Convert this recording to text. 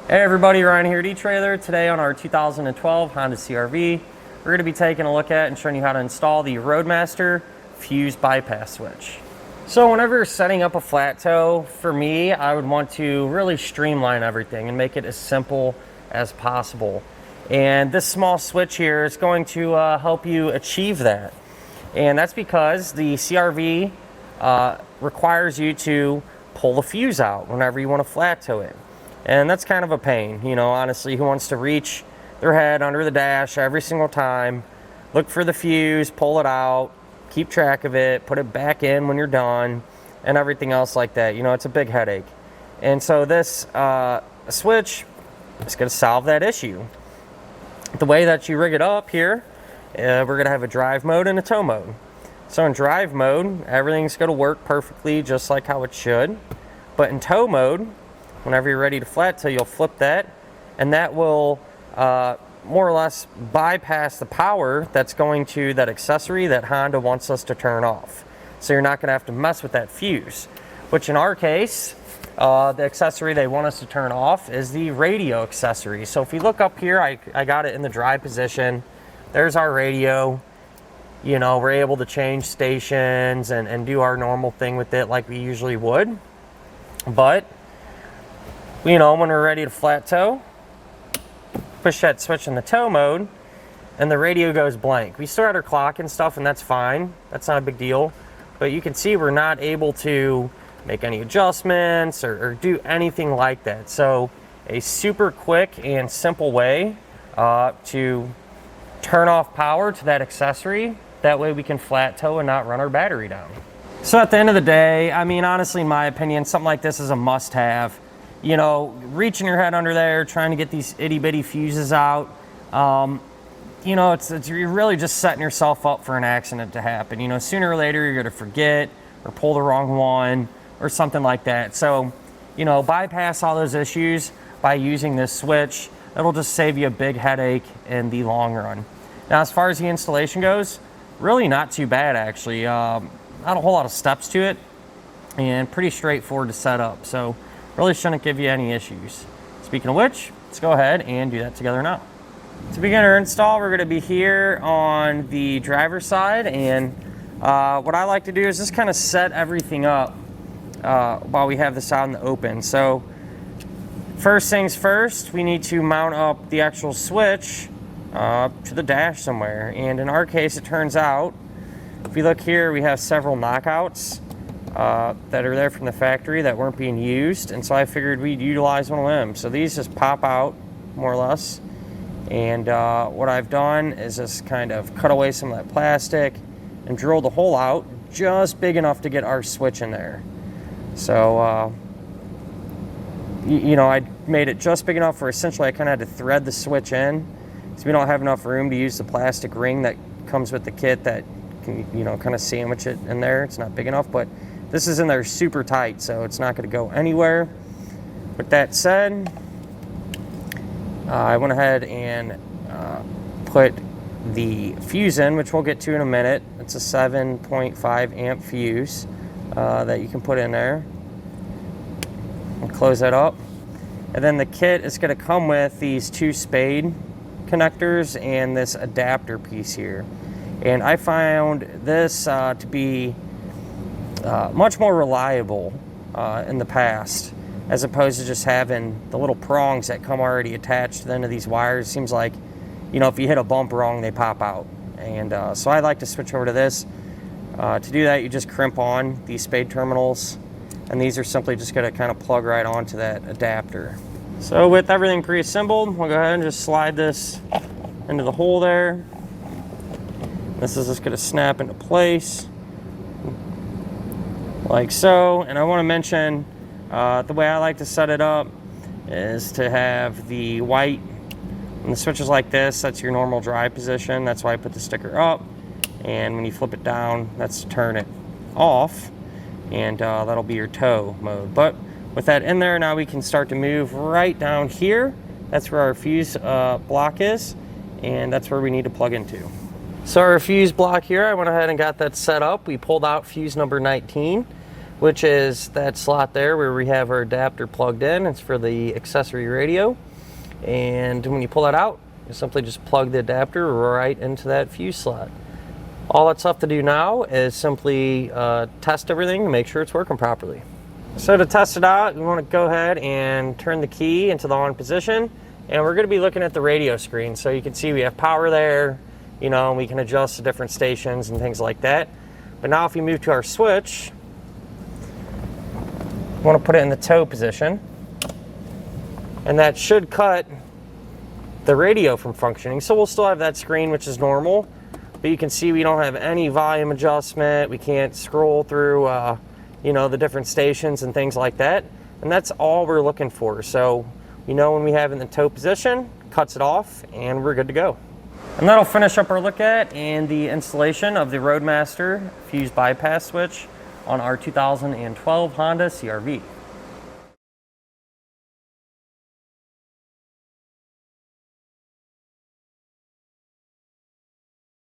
Hey everybody, Ryan here at etrailer. Today on our 2012 Honda CR-V, we're going to be taking a look at and showing you how to install the Roadmaster Fuse Bypass Switch. So whenever you're setting up a flat toe, for me, I would want to really streamline everything and make it as simple as possible. And this small switch here is going to help you achieve that. And that's because the CR-V requires you to pull the fuse out whenever you want to flat toe it. And that's kind of a pain, you know, honestly. Who wants to reach their head under the dash every single time, look for the fuse, pull it out, keep track of it, put it back in when you're done, and everything else like that. You know, it's a big headache. And so this switch is going to solve that issue. The way that you rig it up here, we're going to have a drive mode and a tow mode. So in drive mode, everything's going to work perfectly just like how it should. But in tow mode, whenever you're ready to flat toe, you'll flip that, and that will more or less bypass the power that's going to that accessory that Honda wants us to turn off. So you're not going to have to mess with that fuse, which in our case, the accessory they want us to turn off is the radio accessory. So if you look up here, I got it in the drive position. There's our radio. You know, we're able to change stations and do our normal thing with it like we usually would. But you know, when we're ready to flat toe, push that switch in the tow mode, and the radio goes blank. We still had our clock and stuff, and that's fine. That's not a big deal. But you can see we're not able to make any adjustments or do anything like that. So a super quick and simple way to turn off power to that accessory. That way we can flat toe and not run our battery down. So at the end of the day, I mean, honestly, in my opinion, something like this is a must-have. You know, reaching your head under there, trying to get these itty-bitty fuses out, you know, you're really just setting yourself up for an accident to happen. You know, sooner or later, you're going to forget or pull the wrong one or something like that. So, you know, bypass all those issues by using this switch. It'll just save you a big headache in the long run. Now, as far as the installation goes, really not too bad, actually. Not a whole lot of steps to it and pretty straightforward to set up. So really shouldn't give you any issues. Speaking of which, let's go ahead and do that together now. To begin our install, we're going to be here on the driver's side, and what I like to do is just kind of set everything up while we have this out in the open. So first things first, we need to mount up the actual switch to the dash somewhere. And in our case, it turns out, if you look here, we have several knockouts that are there from the factory that weren't being used, and so I figured we'd utilize one of them. So these just pop out more or less, and what I've done is just kind of cut away some of that plastic and drill the hole out just big enough to get our switch in there. So you know, I made it just big enough for essentially I kind of had to thread the switch in, so we don't have enough room to use the plastic ring that comes with the kit that can, you know, kind of sandwich it in there. It's not big enough, but this is in there super tight, so it's not going to go anywhere. With that said, I went ahead and put the fuse in, which we'll get to in a minute. It's a 7.5 amp fuse that you can put in there. I'll close that up. And then the kit is going to come with these 2 Spade connectors and this adapter piece here. And I found this to be much more reliable in the past, as opposed to just having the little prongs that come already attached to the end of these wires. It seems like, you know, if you hit a bump wrong, they pop out. And so I like to switch over to this. To do that, you just crimp on these Spade terminals, and these are simply just going to kind of plug right onto that adapter. So with everything pre-assembled, we'll go ahead and just slide this into the hole there. This is just going to snap into place like so. And I want to mention the way I like to set it up is to have the white, when the switch is like this, that's your normal drive position. That's why I put the sticker up, and when you flip it down, that's to turn it off, and that'll be your tow mode. But with that in there, now we can start to move right down here. That's where our fuse block is, and that's where we need to plug into. So our fuse block here, I went ahead and got that set up. We pulled out fuse number 19. which is that slot there where we have our adapter plugged in. It's for the accessory radio. And when you pull that out, you simply just plug the adapter right into that fuse slot. All that's left to do now is simply test everything to make sure it's working properly. So to test it out, we want to go ahead and turn the key into the on position, and we're going to be looking at the radio screen. So you can see we have power there, you know, and we can adjust the different stations and things like that. But now if we move to our switch, we want to put it in the toe position, and that should cut the radio from functioning. So we'll still have that screen, which is normal, but you can see we don't have any volume adjustment. We can't scroll through you know, the different stations and things like that, and that's all we're looking for. So you know, when we have it in the toe position, cuts it off, and we're good to go. And that'll finish up our look at and the installation of the Roadmaster Fuse Bypass Switch on our 2012 Honda CR-V.